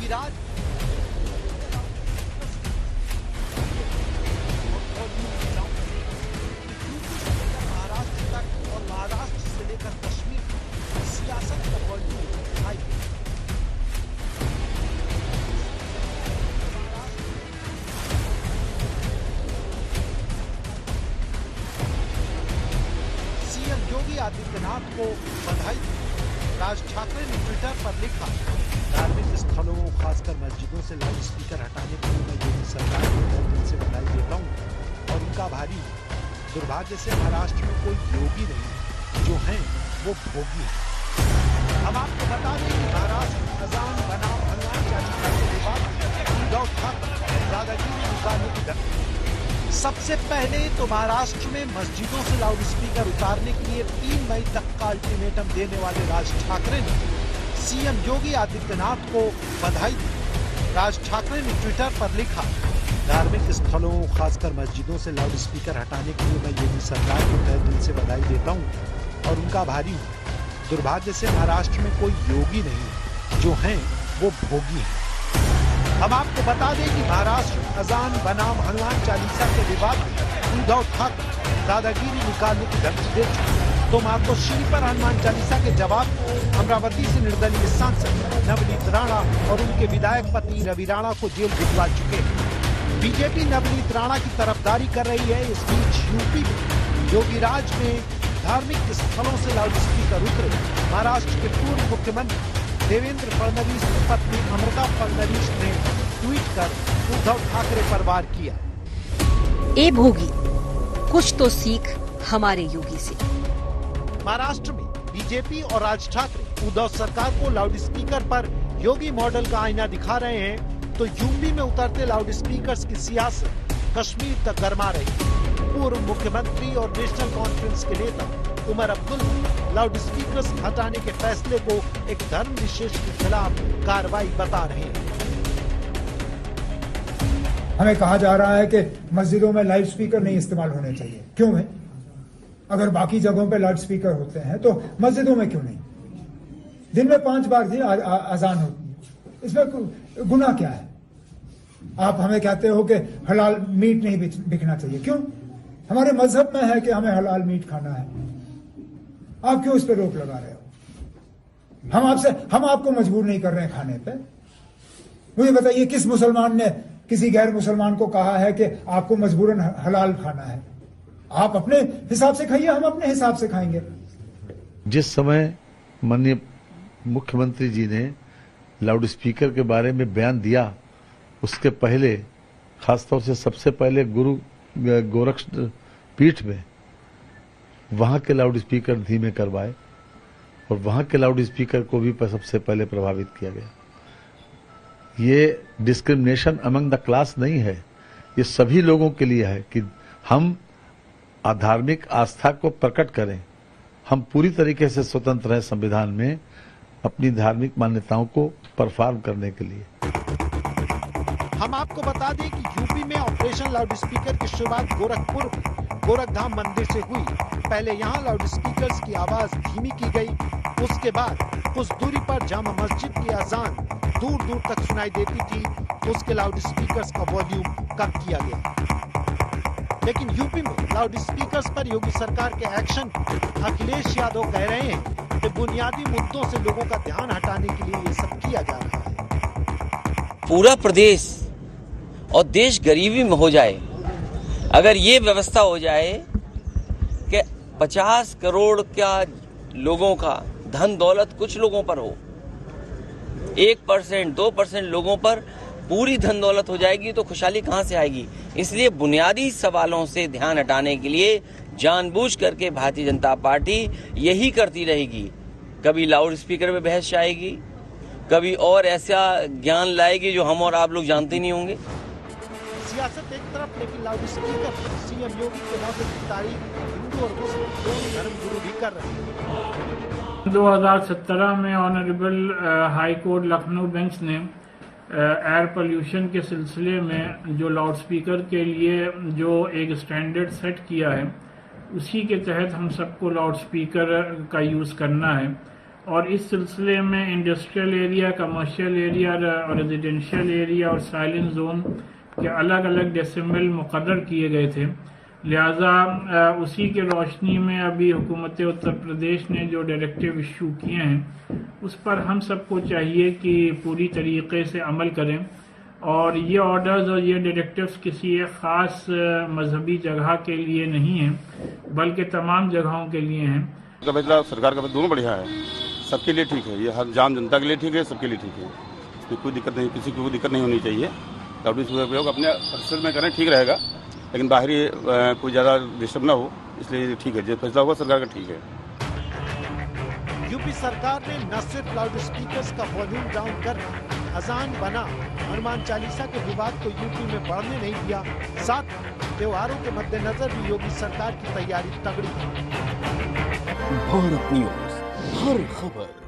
योगीराज महाराष्ट्र तक और महाराष्ट्र से लेकर कश्मीर सियासत का volume high. CM Yogi Adityanath को बधाई। राज ठाकरे ने ट्विटर पर लिखा, धार्मिक स्थलों खासकर मस्जिदों से लाउड स्पीकर हटाने के लिए मैं योगी सरकार को तहे दिल से बधाई देता हूँ और उनका आभारी हूँ। दुर्भाग्य से महाराष्ट्र में कोई योगी नहीं, जो हैं वो भोगी हैं। हम आपको बता दें कि महाराष्ट्र अजान बनाम हनुमान चालीसा के विवाद उद्धव ठाकरे दादागिरी निकालने की धमकी। सबसे पहले तो महाराष्ट्र में मस्जिदों से लाउड स्पीकर उतारने के लिए 3 मई तक का अल्टीमेटम देने वाले राज ठाकरे ने सीएम योगी आदित्यनाथ को बधाई दी। राज ठाकरे ने ट्विटर पर लिखा, धार्मिक स्थलों खासकर मस्जिदों से लाउड स्पीकर हटाने के लिए मैं योगी सरकार को तहे दिल से बधाई देता हूँ और उनका आभारी हूँ। दुर्भाग्य से महाराष्ट्र में कोई योगी नहीं, जो हैं वो भोगी हैं। हम आपको बता दें कि महाराष्ट्र अजान बनाम हनुमान चालीसा के विवाद में उद्धव ठाकरे दादागिरी निकालने की धमकी दे चुके। तो आपको श्री पर हनुमान चालीसा के जवाब अमरावती से निर्दलीय सांसद नवनीत राणा और उनके विधायक पति रवि राणा को जेल भिजवा चुके हैं। बीजेपी नवनीत राणा की तरफदारी कर रही है। इस बीच यूपी में योगीराज में धार्मिक स्थलों से लाउड स्पीकर उतरे। महाराष्ट्र के पूर्व मुख्यमंत्री देवेंद्र फडणवीस की पत्नी अमृता फडणवीस ने ट्वीट कर उद्धव ठाकरे पर वार किया। ए भोगी, कुछ तो सीख हमारे योगी से। महाराष्ट्र में बीजेपी और राज ठाकरे उद्धव सरकार को लाउड स्पीकर पर योगी मॉडल का आईना दिखा रहे हैं, तो यूपी में उतरते लाउड स्पीकर्स की सियासत कश्मीर तक गरमा रही। पूर्व मुख्यमंत्री और नेशनल कॉन्फ्रेंस के नेता उमर अब्दुल्ला लाउड स्पीकर्स हटाने के फैसले को एक धर्म विशेष के खिलाफ कार्रवाई बता रहे हैं। हमें कहा जा रहा है कि मस्जिदों में लाउड स्पीकर नहीं इस्तेमाल होने चाहिए। क्यों है? अगर बाकी जगहों पे लाउड स्पीकर होते हैं तो मस्जिदों में क्यों नहीं? दिन में 5 बार ही अजान होती है, इसमें गुनाह क्या है? आप हमें कहते हो कि हलाल मीट नहीं बिकना चाहिए। क्यों? हमारे मजहब में है कि हमें हलाल मीट खाना है। आप क्यों इस पर रोक लगा रहे हो? हम आपको मजबूर नहीं कर रहे हैं खाने पे। मुझे बताइए, किस मुसलमान ने किसी गैर मुसलमान को कहा है कि आपको मजबूरन हलाल खाना है? आप अपने हिसाब से खाइए, हम अपने हिसाब से खाएंगे। जिस समय माननीय मुख्यमंत्री जी ने लाउड स्पीकर के बारे में बयान दिया, उसके पहले खासतौर से सबसे पहले गुरु गोरक्ष पीठ में वहां के लाउड स्पीकर धीमे करवाए और वहां के लाउड स्पीकर को भी सबसे पहले प्रभावित किया गया। ये डिस्क्रिमिनेशन अमंग द क्लास नहीं है, ये सभी लोगों के लिए है कि हम धार्मिक आस्था को प्रकट करें। हम पूरी तरीके से स्वतंत्र हैं संविधान में अपनी धार्मिक मान्यताओं को परफॉर्म करने के लिए। हम आपको बता दें कि यूपी में ऑपरेशन लाउड स्पीकर की शुरुआत गोरखपुर गोरखधाम मंदिर से हुई। पहले यहां लाउड स्पीकर्स की आवाज धीमी की गई, उसके बाद कुछ दूरी पर जामा मस्जिद की अजान दूर दूर तक सुनाई देती थी, उसके लाउड स्पीकर्स का वॉल्यूम कम किया गया। लेकिन यूपी में लाउड स्पीकर्स पर योगी सरकार के एक्शन अखिलेश यादव कह रहे हैं कि बुनियादी मुद्दों से लोगों का ध्यान हटाने के लिए ये सब किया जा रहा है। पूरा प्रदेश और देश गरीबी में हो जाए, अगर ये व्यवस्था हो जाए कि 50 करोड़ का लोगों का धन दौलत कुछ लोगों पर हो, 1% 2% लोगों पर पूरी धन दौलत हो जाएगी, तो खुशहाली कहां से आएगी? इसलिए बुनियादी सवालों से ध्यान हटाने के लिए जानबूझ करके भारतीय जनता पार्टी यही करती रहेगी। कभी लाउड स्पीकर में बहस आएगी, कभी और ऐसा ज्ञान लाएगी जो हम और आप लोग जानते नहीं होंगे। सियासत एक तरफ, लेकिन लाउड स्पीकर सीएम योगी के मौके की तारीफ हिंदू और मुस्लिम दोनों धर्मगुरु भी कर रहे हैं। 2017 में honourable high court Lucknow bench ने एयर पोल्यूशन के सिलसिले में जो लाउड स्पीकर के लिए जो एक स्टैंडर्ड सेट किया है, उसी के तहत हम सबको लाउड स्पीकर का यूज़ करना है। और इस सिलसिले में इंडस्ट्रियल एरिया, कमर्शियल एरिया और रेजिडेंशियल एरिया और साइलेंट जोन के अलग अलग डेसिमल मुकर्रर किए गए थे। लिहाजा उसी के रोशनी में अभी हुकूमत उत्तर प्रदेश ने जो डायरेक्टिव इशू किए हैं उस पर हम सबको चाहिए कि पूरी तरीके से अमल करें। और ये ऑर्डर्स और ये डायरेक्टिव्स किसी एक ख़ास मजहबी जगह के लिए नहीं हैं बल्कि तमाम जगहों के लिए हैं। का फैसला सरकार का दोनों बढ़िया है, सबके लिए ठीक है, ये हर जाम जनता के लिए ठीक है, सबके लिए ठीक है, इसमें कोई दिक्कत नहीं, किसी को कोई दिक्कत नहीं होनी चाहिए। लाउड स्पीकर प्रयोग अपने परिसर में करें ठीक रहेगा, लेकिन बाहरी कोई ज़्यादा डिस्टर्ब ना हो, इसलिए ठीक है, जो फैसला होगा सरकार का ठीक है। यूपी सरकार ने न सिर्फ लाउड स्पीकर्स का वॉल्यूम डाउन कर अजान बना हनुमान चालीसा के विवाद को यूपी में बढ़ने नहीं दिया, साथ त्योहारों के मद्देनजर भी योगी सरकार की तैयारी तगड़ी। भारत न्यूज, हर खबर